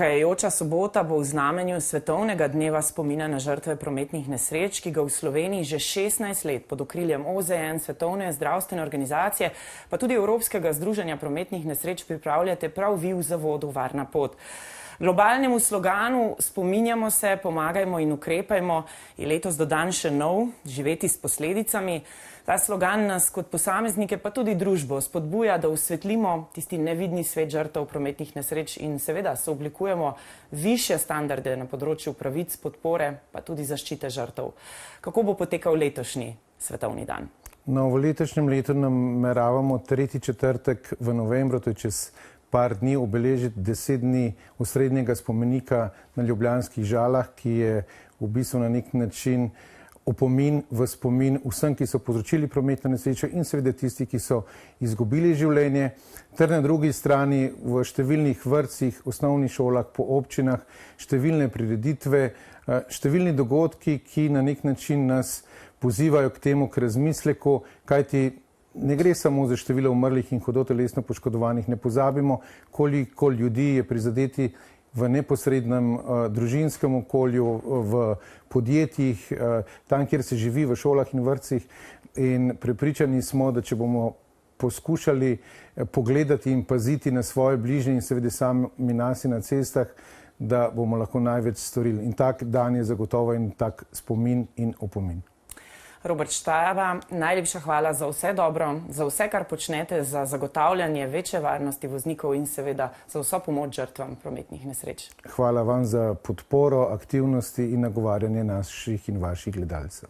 Prihajajoča sobota bo v znamenju svetovnega dneva spomina na žrtve prometnih nesreč, ki ga v Sloveniji že 16 let pod okriljem OZN, Svetovne zdravstvene organizacije, pa tudi Evropskega združenja prometnih nesreč pripravljate prav vi v zavodu Varna pot. Globalnemu sloganu Spominjamo se, pomagajmo in ukrepajmo je letos dodan še nov, živeti s posledicami. Ta slogan nas kot posameznike pa tudi družbo spodbuja, da osvetlimo tisti nevidni svet žrtev prometnih nesreč in seveda sooblikujemo višje standarde na področju pravic, podpore pa tudi zaščite žrtev. Kako bo potekal letošnji svetovni dan? No, v letošnjem letu nameravamo 3. četrtek v novembru, to je čez par dni, obeležiti 10 dni osrednjega spomenika na Ljubljanskih Žalah, ki je v bistvu na nek način opomin v spomin vsem, ki so povzročili prometno nesrečo in seveda tisti, ki so izgubili življenje, ter na drugi strani v številnih vrtcih, osnovnih šolah, po občinah, številne prireditve, številni dogodki, ki na nek način nas pozivajo k temu, k razmisleku, kajti ne gre samo za število umrlih in hudo telesno poškodovanih. Ne pozabimo, koliko ljudi je prizadeti v neposrednem družinskem okolju, v podjetjih, tam, kjer se živi, v šolah in vrtcih. In prepričani smo, da če bomo poskušali pogledati in paziti na svoje bližnje in seveda sami nasi na cestah, da bomo lahko največ storili. In tak dan je zagotovo in tak spomin in opomin. Robert Štajava, najlepša hvala za vse dobro, za vse, kar počnete, za zagotavljanje večje varnosti voznikov in seveda za vso pomoč žrtvam prometnih nesreč. Hvala vam za podporo, aktivnosti in nagovarjanje naših in vaših gledalcev.